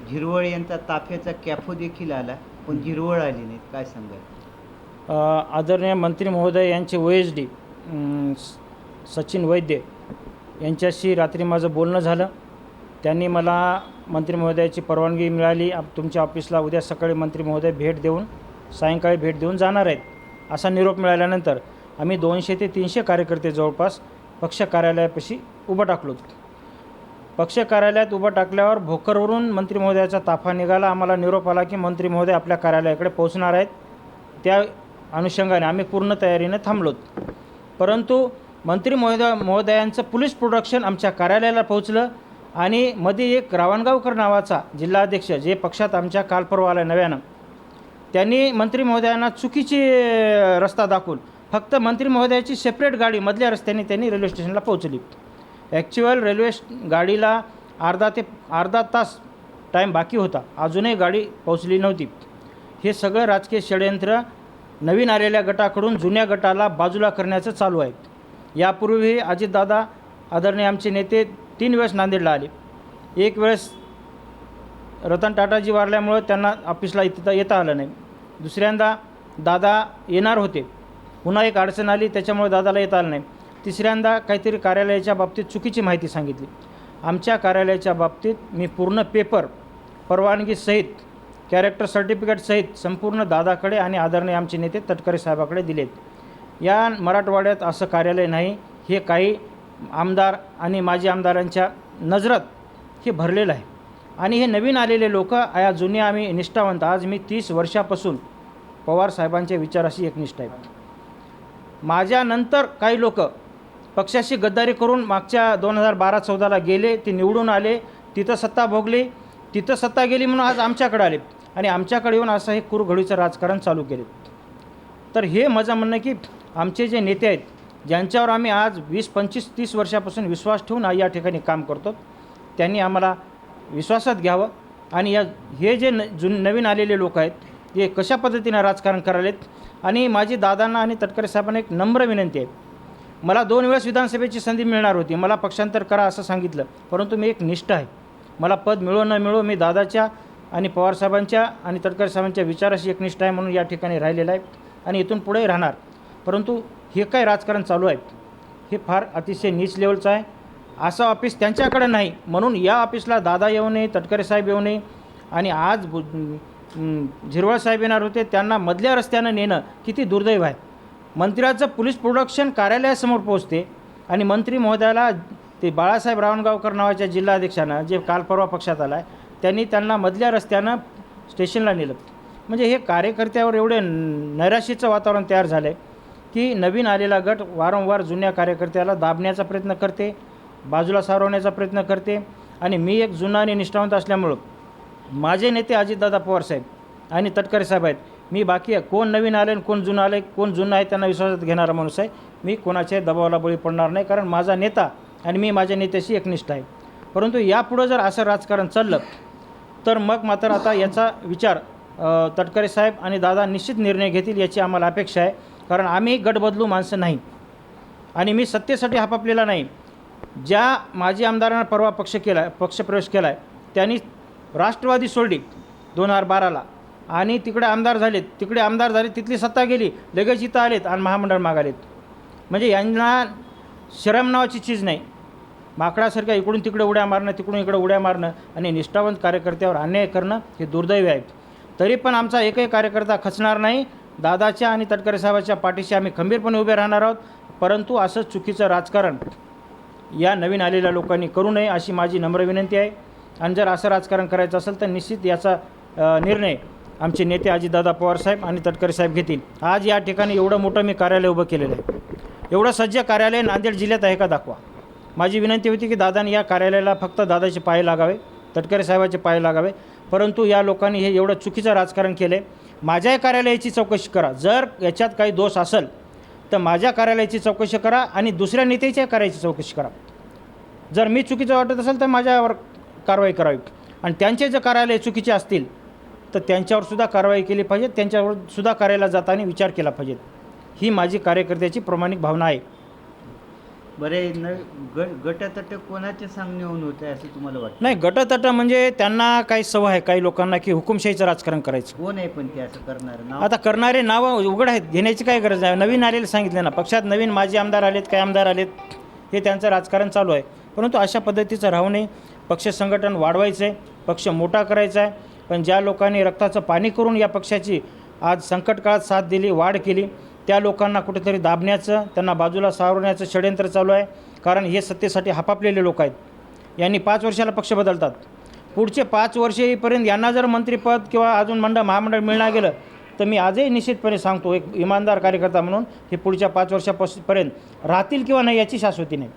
झिरवळ यांचा ताफ्याचा कॅफो देखील आला, पण झिरवळ आली नाहीत. काय सांगाल? आदरणीय मंत्री महोदय यांचे OSD सचिन वैद्य यांच्याशी रात्री माझं बोलणं झालं. त्यांनी मला मंत्री महोदयाची परवानगी मिळाली, तुमच्या ऑफिसला उद्या सकाळी मंत्री महोदय भेट देऊन सायंकाळी भेट देऊन जाणार आहेत असा निरोप मिळाल्यानंतर आम्ही 200 ते 300 कार्यकर्ते जवळपास पक्ष कार्यालयापाशी उभं टाकलो. पक्ष कार्यालयात उभं टाकल्यावर भोकरवरून मंत्री महोदयाचा ताफा निघाला. आम्हाला निरोप आला की मंत्री महोदय आपल्या कार्यालयाकडे पोहोचणार आहेत. त्या अनुषंगाने आम्ही पूर्ण तयारीने थांबलोत. परंतु मंत्री महोदयांचं पोलीस प्रोडक्शन आमच्या कार्यालयाला पोहोचलं आणि मध्ये एक रावणगावकर नावाचा जिल्हाध्यक्ष जे पक्षात आमच्या काल परवा आला नव्यानं, त्यांनी मंत्री महोदयांना चुकीची रस्ता दाखवून फक्त मंत्री महोदयाची सेपरेट गाडी मधल्या रस्त्याने त्यांनी रेल्वे स्टेशनला पोहोचली. ॲक्च्युअल रेल्वे गाडीला अर्धा तास टाईम बाकी होता, अजूनही गाडी पोहोचली नव्हती. हे सगळं राजकीय षडयंत्र नवीन आलेल्या गटाकडून जुन्या गटाला बाजूला करण्याचं चालू आहे. यापूर्वी अजितदादा आदरणीय आमचे नेते 3 वेळेस नांदेडला आले. एक वेळेस रतन टाटाजी वारल्यामुळं त्यांना ऑफिसला येता आलं नाही. दुसऱ्यांदा दादा येणार होते, पुन्हा एक अडचण आली त्याच्यामुळे दादाला येता आलं नाही. तिसऱ्यांदा काहीतरी कार्यालयाच्या बाबतीत चुकीची माहिती सांगितली. आमच्या कार्यालयाच्या बाबतीत मी पूर्ण पेपर परवानगीसहित कॅरेक्टर सर्टिफिकेटसहित संपूर्ण दादाकडे आणि आदरणीय आमचे नेते तटकरे साहेबाकडे दिलेत. या मराठवाड्यात असं कार्यालय नाही. हे काही आमदार आणि माजी आमदारांच्या नजरात हे भरलेलं आहे आणि हे नवीन आलेले लोक या जुने आम्ही निष्ठावंत. आज मी 30 वर्षापासून पवार साहेबांच्या विचाराशी एकनिष्ठ आहे. माझ्यानंतर काही लोक पक्षाशी गद्दारी करून मागच्या 2012-14ला गेले, ते निवडून आले, तिथं सत्ता भोगली, तिथं सत्ता गेली म्हणून आज आमच्याकडे आले आणि आमच्याकडे येऊन असं हे कुरघडीचं राजकारण चालू केले. तर हे माझं म्हणणं की आमचे जे नेते आहेत, ज्यांच्यावर आम्ही आज 20, 25, 30 वर्षापासून विश्वास ठेवून या ठिकाणी काम करतो, त्यांनी आम्हाला विश्वासात घ्यावं आणि हे जे नवीन आलेले लोक आहेत हे कशा पद्धतीनं राजकारण करायलेत. आणि माझी दादांना आणि तटकरे साहेबांना एक नम्र विनंती आहे. मला 2 वेळेस विधानसभेची संधी मिळणार होती, मला पक्षांतर करा असं सांगितलं, परंतु मी एक निष्ठ आहे. मला पद मिळो न मिळो मी दादाच्या आणि पवारसाहेबांच्या आणि तटकरे साहेबांच्या विचाराशी एकनिष्ठ आहे म्हणून या ठिकाणी राहिलेलं आहे आणि इथून पुढेही राहणार. परंतु हे काय राजकारण चालू आहे हे फार अतिशय नीच लेवलचं आहे. असं ऑफिस त्यांच्याकडे नाही म्हणून या ऑफिसला दादा येऊ नये, तटकरे साहेब येऊ नये आणि आज झिरवळ साहेब येणार होते, त्यांना मधल्या रस्त्यानं नेणं किती दुर्दैव आहे. मंत्र्याचं पोलीस प्रोडक्शन कार्यालयासमोर पोहोचते आणि मंत्री महोदयाला ते बाळासाहेब रावणगावकर नावाच्या जिल्हाध्यक्षानं जे काल परवा पक्षात आला आहे त्यांनी त्यांना मधल्या रस्त्यानं स्टेशनला नेलं. म्हणजे हे कार्यकर्त्यावर एवढे नैराश्याचं वातावरण तयार झालं आहे की नवीन आलेला गट वारंवार जुन्या कार्यकर्त्याला दाबण्याचा प्रयत्न करते, बाजूला सारवण्याचा प्रयत्न करते. आणि मी एक जुना आणि निष्ठावंत असल्यामुळं माझे नेते अजितदादा पवारसाहेब आणि तटकरे साहेब आहेत. मी बाकी आहे कोण नवीन आले आणि कोण जुनं आले, कोण जुनं आहे त्यांना विश्वासात घेणारा माणूस आहे. मी कोणाच्या दबावाला बळी पडणार नाही, कारण माझा नेता आणि मी माझ्या नेत्याशी एकनिष्ठ आहे. परंतु यापुढं जर असं राजकारण चाललं तर मग मात्र आता याचा विचार तटकरे साहेब आणि दादा निश्चित निर्णय घेतील याची आम्हाला अपेक्षा आहे. कारण आम्ही गट बदलू माणसं नाही आणि मी सत्तेसाठी हापापलेला नाही. ज्या माजी आमदारांना परवा पक्षप्रवेश केला आहे त्यांनी राष्ट्रवादी सोडली 2012ला आणि तिकडे आमदार झाले, तिथली सत्ता गेली, लगेच इथं आलेत आणि महामंडळ मागालेत. म्हणजे यांना शरम नावाची चीज नाही. माकडासारख्या इकडून तिकडे उड्या मारणं, तिकडून इकडे उड्या मारणं आणि निष्ठावंत कार्यकर्त्यावर अन्याय करणं हे दुर्दैवी आहे. तरी पण आमचा एकही कार्यकर्ता खचणार नाही. दादाच्या आणि तटकरे साहेबाच्या पाठीशी आम्ही खंबीरपणे उभे राहणार आहोत. परंतु असं चुकीचं राजकारण या नवीन आलेल्या लोकांनी करू नये अशी माझी नम्र विनंती आहे. आणि जर असं राजकारण करायचं असेल तर निश्चित याचा निर्णय आमचे नेते अजितदादा पवारसाहेब आणि तटकरे साहेब घेतील. आज या ठिकाणी एवढं मोठं मी कार्यालय उभं केलेलं आहे. एवढं सज्ज कार्यालय नांदेड जिल्ह्यात आहे का दाखवा. माझी विनंती होती की दादांनी या कार्यालयाला फक्त दादाचे पाय लागावे, तटकरे साहेबाचे पाय लागावे. परंतु या लोकांनी हे एवढं चुकीचं राजकारण केलं आहे. माझ्या कार्यालयाची चौकशी करा. जर याच्यात काही दोष असेल तर माझ्या कार्यालयाची चौकशी करा आणि दुसऱ्या नेत्याच्या कार्याची चौकशी करा. जर मी चुकीचं वाटत असेल तर माझ्यावर कारवाई करावी आणि त्यांचे जर कार्यालय चुकीचे असतील तर त्यांच्यावर सुद्धा कारवाई केली पाहिजे, त्यांच्यावर सुद्धा कार्यालयाला जाताना विचार केला पाहिजे. ही माझी कार्यकर्त्याची प्रामाणिक भावना आहे. बरे गटतट कोणाच्या सांगण्याहून होत आहे असं तुम्हाला वाटतं? नाही, गटतट म्हणजे त्यांना काही सवय आहे काही लोकांना की हुकुमशाहीचं राजकारण करायचं. कोण आहे पण ते असं करणारं नाव? आता करणारे नावं उघड आहेत, घेण्याची काय गरज आहे. नवीन आलेले सांगितले ना, पक्षात नवीन माजी आमदार आलेत, काय आमदार आलेत, हे त्यांचं राजकारण चालू आहे. परंतु अशा पद्धतीचं राहू नये. पक्ष संघटन वाढवायचं आहे, पक्ष मोठा करायचा आहे. पण ज्या लोकांनी रक्ताचं पाणी करून या पक्षाची आज संकट काळात साथ दिली, वाढ केली, त्या लोकांना कुठेतरी दाबण्याचं, त्यांना बाजूला सावरण्याचं षड्यंत्र चालू आहे. कारण हे सत्तेसाठी हापापलेले लोक आहेत. यांनी 5 वर्षाला पक्ष बदलतात. पुढचे 5 वर्ष येईपर्यंत यांना जर मंत्रिपद किंवा अजून महामंडळ मिळणार गेलं तर मी आजही निश्चितपणे सांगतो, एक इमानदार कार्यकर्ता म्हणून हे पुढच्या 5 वर्षापर्यंत राहतील किंवा नाही याची शाश्वती नाही.